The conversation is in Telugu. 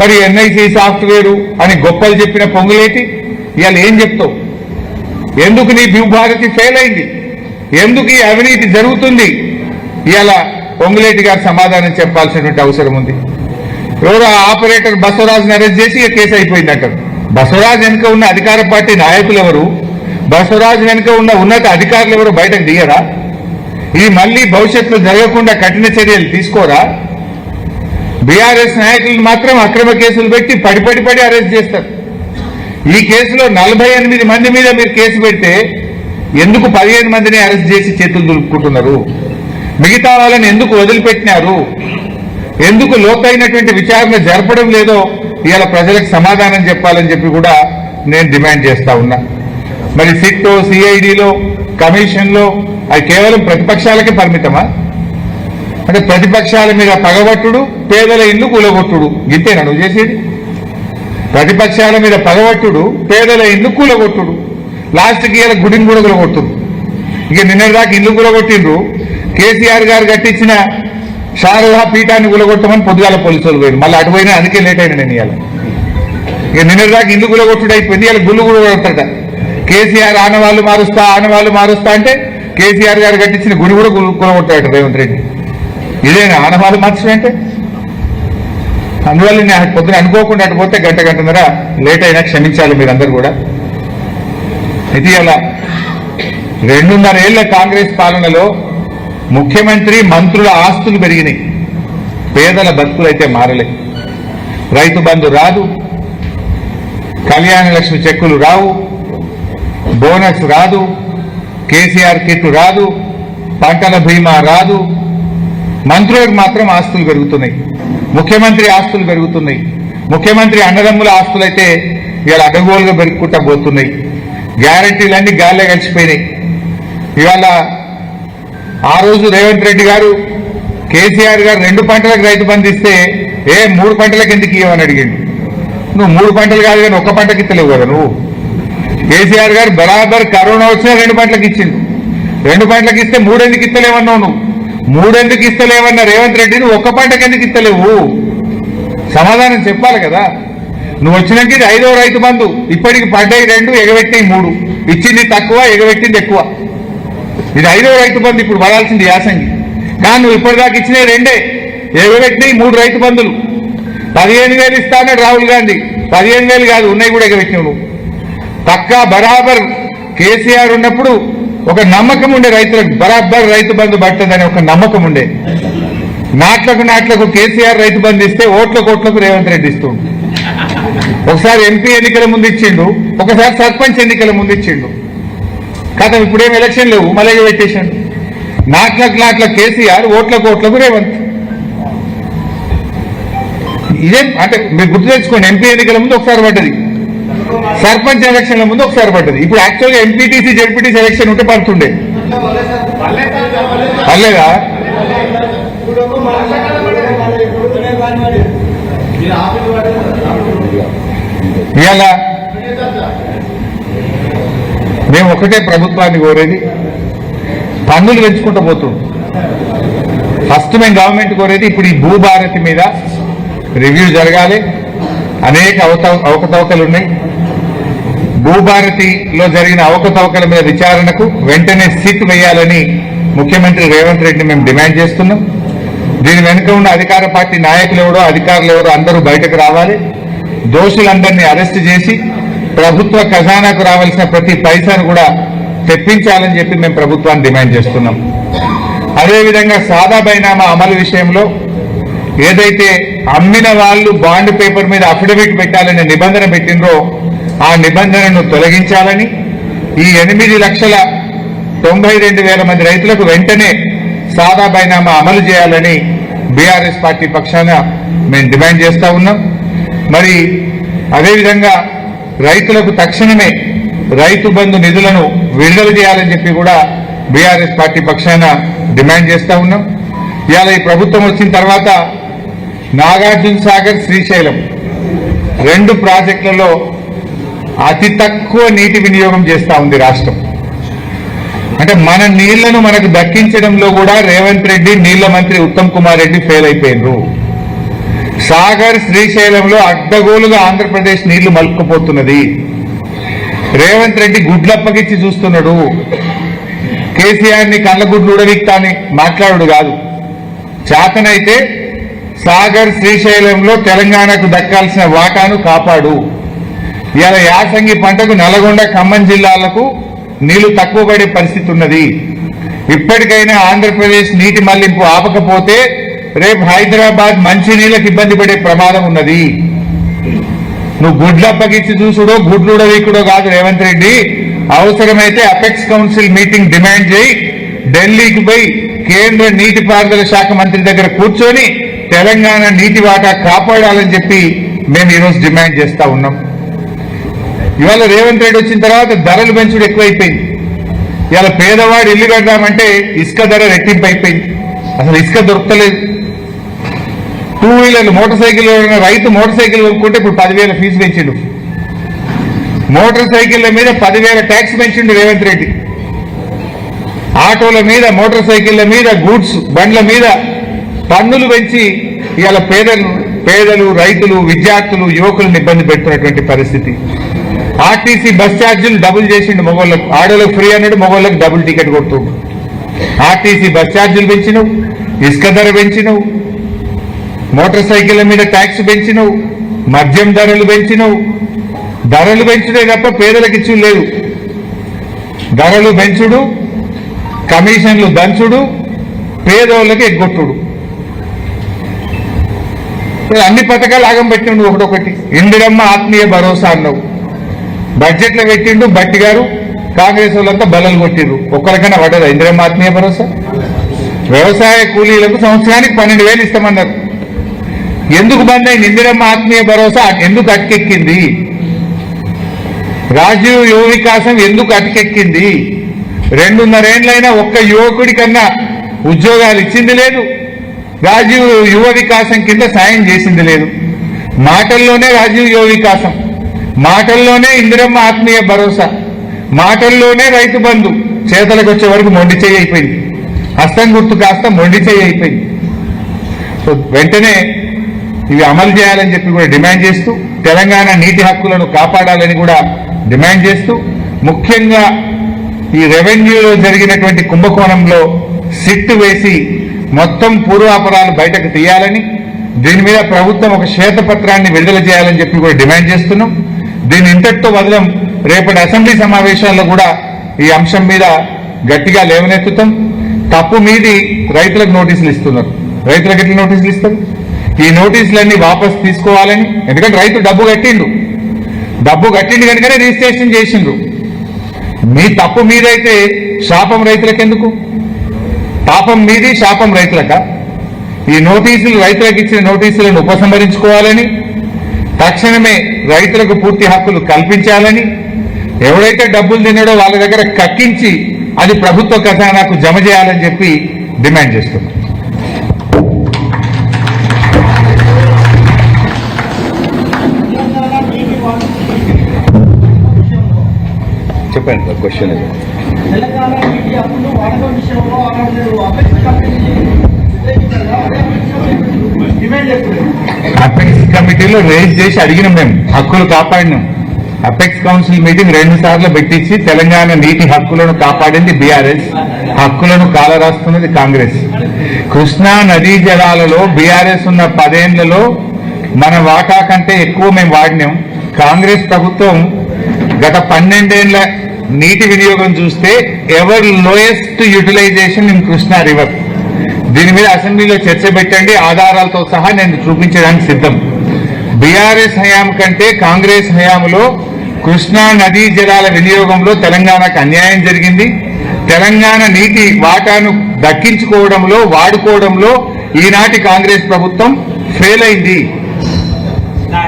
మరి ఎన్ఐసి సాఫ్ట్వేరు అని గొప్పలు చెప్పిన పొంగులేటి ఇవాళ ఏం చెప్తావు? ఎందుకు నీ భూభారతి ఫెయిల్ అయింది? ఎందుకు ఈ అవినీతి జరుగుతుంది? ఇవాళ పొంగులేటి గారు సమాధానం చెప్పాల్సినటువంటి అవసరం ఉంది. ఎవరో ఆపరేటర్ బసవరాజుని అరెస్ట్ చేసి కేసు అయిపోయిందంటారు. బసవరాజు వెనుక ఉన్న అధికార పార్టీ నాయకులు ఎవరు, బసవరాజు వెనుక ఉన్న ఉన్నత అధికారులు ఎవరు బయటకు దిగరా? ఇది మళ్లీ భవిష్యత్తులో జరగకుండా కఠిన చర్యలు తీసుకోరా? బీఆర్ఎస్ నాయకులను మాత్రం అక్రమ కేసులు పెట్టి పడి అరెస్ట్ చేస్తారు. ఈ కేసులో 48 మంది మీద మీరు కేసు పెడితే ఎందుకు 15 మందిని అరెస్ట్ చేసి చేతులు దులుపుకుంటున్నారు? మిగతా వాళ్ళని ఎందుకు వదిలిపెట్టినారు? ఎందుకు లోతైనటువంటి విచారణ జరపడం లేదో ఇవాళ ప్రజలకు సమాధానం చెప్పాలని చెప్పి కూడా నేను డిమాండ్ చేస్తా ఉన్నా. మరి సిట్టో, సిఐడిలో, కమిషన్లో అది కేవలం ప్రతిపక్షాలకే పరిమితమా? అంటే ప్రతిపక్షాల మీద పగబట్టుడు, పేదల ఇల్లు కూలగొట్టుడు, ఇంతేనా నువ్వు చేసేది? ప్రతిపక్షాల మీద పగబట్టుడు, పేదల ఇల్లు కూలగొట్టుడు, లాస్ట్కి ఇలా గుడిని కూడా కూలగొట్టుడు. ఇక నిన్నటిదాకా ఇల్లు కూలగొట్టిండ్రు. కేసీఆర్ గారు కట్టించిన శారదా పీఠాన్ని కూలగొట్టమని పొద్దుగాల పోలీసులు పోయింది. మళ్ళీ అటు పోయినా, అందుకే లేట్ అయినా నేను ఇవాళ. ఇక నిన్నటిదాకా ఇల్లు కూలగొట్టుడు అయిపోయింది, ఇలా గుళ్ళు కూడా కొడతాడ. కేసీఆర్ ఆనవాళ్ళు మారుస్తా అంటే కేసీఆర్ గారు కట్టించిన గుడి కూడా కూలగొట్టాడు రేవంత్ రెడ్డి. ఇదేనా ఆనవాళ్ళు మార్చడం అంటే? అందువల్ల నేను పొద్దున అనుకోకుండా అటు పోతే గంటన్నర లేట్ అయినా క్షమించాలి మీరందరూ కూడా. ఇటీవల 2.5 ఏళ్ల కాంగ్రెస్ పాలనలో ముఖ్యమంత్రి, మంత్రుల ఆస్తులు పెరిగినాయి, పేదల బతుకులైతే మారలే. రైతు బంధు రాదు, కళ్యాణ లక్ష్మి చెక్కులు రావు, బోనస్ రాదు, కేసీఆర్ కిట్ రాదు, పంటల బీమా రాదు. మంత్రులకు మాత్రం ఆస్తులు పెరుగుతున్నాయి, ముఖ్యమంత్రి ఆస్తులు పెరుగుతున్నాయి. ముఖ్యమంత్రి అన్నదమ్ముల ఆస్తులైతే ఇవాళ అడ్డగోలుగా పెరుగుకుంటా పోతున్నాయి. గ్యారంటీలన్నీ గాల్లో కలిసిపోయినాయి. ఇవాళ ఆ రోజు రేవంత్ రెడ్డి గారు, కేసీఆర్ గారు 2 పంటలకు రైతు బంధు ఇస్తే 3 పంటలకు ఎందుకు ఇవ్వమని అడిగిండు. నువ్వు 3 పంటలు కాదు కానీ 1 పంటకి ఇస్తలేవు కదా నువ్వు. కేసీఆర్ గారు బరాబర్ కరోనా వచ్చినా 2 పంటలకు ఇచ్చిండు. 2 పంటలకు ఇస్తే 3 ఎందుకు ఇస్తలేవన్నావు నువ్వు? 3 ఎందుకు ఇస్తలేవన్న రేవంత్ రెడ్డి నువ్వు 1 పంటకి ఎందుకు ఇస్తలేవు? సమాధానం చెప్పాలి కదా. నువ్వు వచ్చినాక ఇది 5వ రైతు బంధు. ఇప్పటికి పడ్డాయి 2, ఎగబెట్టినాయి 3. ఇచ్చింది తక్కువ, ఎగబెట్టింది ఎక్కువ. ఇది 5వ రైతు బంధు ఇప్పుడు పడాల్సింది యాసంగి. కానీ నువ్వు ఇప్పటిదాకా ఇచ్చినాయి 2, ఎగబెట్టినాయి 3 రైతు బంధులు. 15,000 ఇస్తానన్నాడు రాహుల్ గాంధీ. 15,000 కాదు, ఉన్నాయి కూడా ఎగబెట్టినావు నువ్వు. పక్కా బరాబర్ కేసీఆర్ ఉన్నప్పుడు ఒక నమ్మకం ఉండే, రైతులకు బరాబర్ రైతు బంధు పడుతుందనే ఒక నమ్మకం ఉండే. నాట్లకు కేసీఆర్ రైతు బంధు ఇస్తే ఓట్లకు రేవంత్ రెడ్డి ఇస్తుండు. ఒకసారి ఎంపీ ఎన్నికల ముందు ఇచ్చిండు, ఒకసారి సర్పంచ్ ఎన్నికల ముందు ఇచ్చిండు. కదా ఇప్పుడేం ఎలక్షన్ లేవు, మళ్ళీ పెట్టేశాడు. నాట్లకు కేసీఆర్, ఓట్లకు రేవంత్. ఇదే అంటే మీరు గుర్తు తెచ్చుకోండి. ఎంపీ ఎన్నికల ముందు ఒకసారి పడ్డది, సర్పంచ్ ఎలక్షన్ల ముందు ఒకసారి పడ్డది. ఇప్పుడు యాక్చువల్గా ఎంపీటీసీ, జెడ్పీటీసీ ఎలక్షన్ ఉంటే పడుతుండే. పర్లేదా? ఇవాళ మేము ఒకటే ప్రభుత్వాన్ని కోరేది, పన్నులు పెంచుకుంటూ పోతుంది. ఫస్ట్ మేము గవర్నమెంట్ కోరేది ఇప్పుడు ఈ భూభారతి మీద రివ్యూ జరగాలి. అనేక అవకతవకలు ఉన్నాయి. భూభారతిలో జరిగిన అవకతవకల మీద విచారణకు వెంటనే సిట్ వేయాలని ముఖ్యమంత్రి రేవంత్ రెడ్డిని మేము డిమాండ్ చేస్తున్నాం. దీని వెనుక ఉన్న అధికార పార్టీ నాయకులు ఎవరో, అధికారులు ఎవరో అందరూ బయటకు రావాలి. దోషులందరినీ అరెస్ట్ చేసి ప్రభుత్వ ఖజానాకు రావాల్సిన ప్రతి పైసాను కూడా తెప్పించాలని చెప్పి మేము ప్రభుత్వాన్ని డిమాండ్ చేస్తున్నాం. అదేవిధంగా సాదా బైనామా అమలు విషయంలో ఏదైతే అమ్మిన వాళ్ళు బాండ్ పేపర్ మీద అఫిడవిట్ పెట్టాలనే నిబంధన పెట్టినరో ఆ నిబంధనను తొలగించాలని, ఈ 8,92,000 మంది రైతులకు వెంటనే సాదా బైనామా అమలు చేయాలని బీఆర్ఎస్ పార్టీ పక్షాన మేము డిమాండ్ చేస్తా ఉన్నాం. మరి అదేవిధంగా రైతులకు తక్షణమే రైతు బంధు నిధులను విడుదల చేయాలని చెప్పి కూడా బీఆర్ఎస్ పార్టీ పక్షాన డిమాండ్ చేస్తా ఉన్నాం. ఇవాళ ఈ ప్రభుత్వం వచ్చిన తర్వాత నాగార్జున సాగర్, శ్రీశైలం 2 ప్రాజెక్టులలో అతి తక్కువ నీటి వినియోగం చేస్తా ఉంది రాష్ట్రం. అంటే మన నీళ్లను మనకు దక్కించడంలో కూడా రేవంత్ రెడ్డి, నీళ్ల మంత్రి ఉత్తమ్ కుమార్ రెడ్డి ఫెయిల్ అయిపోయినరు. సాగర్ శ్రీశైలంలో అడ్డగోలుగా ఆంధ్రప్రదేశ్ నీళ్లు మలుక్కుపోతున్నది. రేవంత్ రెడ్డి గుడ్లప్పగిచ్చి చూస్తున్నాడు. కేసీఆర్ ని కళ్ళగుడ్లు ఉడవిక్తా అని మాట్లాడు కాదు. చేతనైతే సాగర్ శ్రీశైలంలో తెలంగాణకు దక్కాల్సిన వాటాను కాపాడు. ఇవాళ యాసంగి పంటకు నల్గొండ ఖమ్మం జిల్లాలకు నీళ్లు తక్కువ పడే పరిస్థితి ఉన్నది. ఇప్పటికైనా ఆంధ్రప్రదేశ్ నీటి మళ్లింపు ఆపకపోతే రేపు హైదరాబాద్ మంచి నీళ్లకు ఇబ్బంది పడే ప్రమాదం ఉన్నది. నువ్వు గుడ్లప్పగిచ్చి చూసుడో గుడ్లుడవీకుడో కాదు రేవంత్ రెడ్డి. అవసరమైతే అపెక్స్ కౌన్సిల్ మీటింగ్ డిమాండ్ చేయి, ఢిల్లీకి పోయి కేంద్ర నీటిపారుదల శాఖ మంత్రి దగ్గర కూర్చొని తెలంగాణ నీటి వాటా కాపాడాలని చెప్పి మేము ఈరోజు డిమాండ్ చేస్తా ఉన్నాం. ఇవాళ రేవంత్ రెడ్డి వచ్చిన తర్వాత ధరలు పెంచుడు ఎక్కువైపోయింది. ఇవాళ పేదవాడు ఇల్లు కడదామంటే ఇసుక ధర రెట్టింపు అయిపోయింది. అసలు ఇసుక దొరకలేదు. 2 వీలర్లు మోటార్ సైకిల్ రైతు మోటార్ సైకిల్ కొనుక్కుంటే ఇప్పుడు 10,000 ఫీజు పెంచిండు. మోటార్ సైకిళ్ల మీద 10,000 ట్యాక్స్ పెంచిండు రేవంత్ రెడ్డి. ఆటోల మీద, మోటార్ సైకిళ్ల మీద, గూడ్స్ బండ్ల మీద పన్నులు పెంచి ఇవాళ పేదలు, రైతులు, విద్యార్థులు, యువకులను ఇబ్బంది పెడుతున్నటువంటి పరిస్థితి. ఆర్టీసీ బస్ ఛార్జీలు డబుల్ చేసిండు. మగవాళ్ళకు ఆడోళ్ళకు ఫ్రీ అన్నాడు, మగవాళ్ళకు డబుల్ టికెట్ కొడుతుండు. ఆర్టీసీ బస్ ఛార్జీలు పెంచినవు, ఇసుక ధర పెంచినవు, మోటార్ సైకిళ్ల మీద ట్యాక్స్ పెంచినవు, మద్యం ధరలు పెంచినవు. ధరలు పెంచుడే తప్ప పేదలకు ఇచ్చు లేదు. ధరలు పెంచుడు, కమిషన్లు దంచుడు, పేదోళ్ళకి ఎగ్గొట్టుడు. అన్ని పథకాలు ఆగం పెట్టిండు. ఒకటొకటి ఇందిరమ్మ ఆత్మీయ భరోసా అన్నావు, బడ్జెట్లో పెట్టిండు. బట్టి గారు కాంగ్రెస్ వాళ్ళంతా బలలు కొట్టిండ్రు. ఒక్కరికైనా పడ్డదా ఇందిరమ్మ ఆత్మీయ భరోసా? వ్యవసాయ కూలీలకు సంవత్సరానికి 12,000 ఇస్తామన్నారు. ఎందుకు బంద్ అయింది ఇందిరమ్మ ఆత్మీయ భరోసా? ఎందుకు అటకెక్కింది? రాజీవ్ యువ వికాసం ఎందుకు అటకెక్కింది? 2.5 ఏళ్లైనా ఒక్క యువకుడి కన్నా ఉద్యోగాలు ఇచ్చింది లేదు. రాజీవ్ యువ వికాసం కింద సాయం చేసింది లేదు. మాటల్లోనే రాజీవ్ యువ వికాసం, మాటల్లోనే ఇందిరమ్మ ఆత్మీయ భరోసా, మాటల్లోనే రైతు బంధు, చేతలకు వచ్చే వరకు మొండి చేయి అయిపోయింది. హస్తం గుర్తు కాస్త మొండి చేయి అయిపోయింది. సో వెంటనే ఇవి అమలు చేయాలని చెప్పి కూడా డిమాండ్ చేస్తూ, తెలంగాణ నీటి హక్కులను కాపాడాలని కూడా డిమాండ్ చేస్తూ, ముఖ్యంగా ఈ రెవెన్యూలో జరిగినటువంటి కుంభకోణంలో సిట్టు వేసి మొత్తం పూర్వాపరాలు బయటకు తీయాలని, దీని మీద ప్రభుత్వం ఒక శ్వేతపత్రాన్ని విడుదల చేయాలని చెప్పి కూడా డిమాండ్ చేస్తున్నాం. దీని ఇంతటితో వదలం. రేపటి అసెంబ్లీ సమావేశాల్లో కూడా ఈ అంశం మీద గట్టిగా లేవనెత్తుతాం. తప్పు మీది రైతులకు నోటీసులు ఇస్తున్నారు. రైతులకు ఎట్లా నోటీసులు ఇస్తారు? ఈ నోటీసులన్నీ వాపసు తీసుకోవాలని. ఎందుకంటే రైతు డబ్బు కట్టిండు కనుకనే రిజిస్ట్రేషన్ చేసిండ్రు. మీ తప్పు మీదైతే శాపం రైతులకు ఎందుకు? పాపం మీది, శాపం రైతులక? ఈ నోటీసులు, రైతులకు ఇచ్చిన నోటీసులను ఉపసంహరించుకోవాలని, తక్షణమే రైతులకు పూర్తి హక్కులు కల్పించాలని, ఎవరైతే డబ్బులు తిన్నాడో వాళ్ళ దగ్గర కక్కించి అది ప్రభుత్వ ఖజానాకు జమ చేయాలని చెప్పి డిమాండ్ చేస్తున్నాం. చెప్పండి క్వశ్చన్. అపెక్స్ కమిటీలో రేజ్ చేసి అడిగినాం, మేము హక్కులు కాపాడినాం. అపెక్స్ కౌన్సిల్ మీటింగ్ 2 సార్లు పెట్టించి తెలంగాణ నీటి హక్కులను కాపాడింది బీఆర్ఎస్, హక్కులను కాలరాస్తున్నది కాంగ్రెస్. కృష్ణా నదీ జలాలలో బీఆర్ఎస్ ఉన్న 10 ఏళ్లలో మన వాటా కంటే ఎక్కువ మేము వాడినాం. కాంగ్రెస్ ప్రభుత్వం గత 12 ఏళ్ల నీటి వినియోగం చూస్తే ever lowest utilization in Krishna river. దీని మీద అసెంబ్లీలో చర్చ పెట్టండి, ఆధారాలతో సహా నేను చూపించడానికి సిద్ధం. బీఆర్ఎస్ హయాం కంటే కాంగ్రెస్ హయాంలో కృష్ణా నదీ జలాల వినియోగంలో తెలంగాణకు అన్యాయం జరిగింది. తెలంగాణ నీటి వాటాను దక్కించుకోవడంలో, వాడుకోవడంలో ఈనాటి కాంగ్రెస్ ప్రభుత్వం ఫెయిల్ అయింది.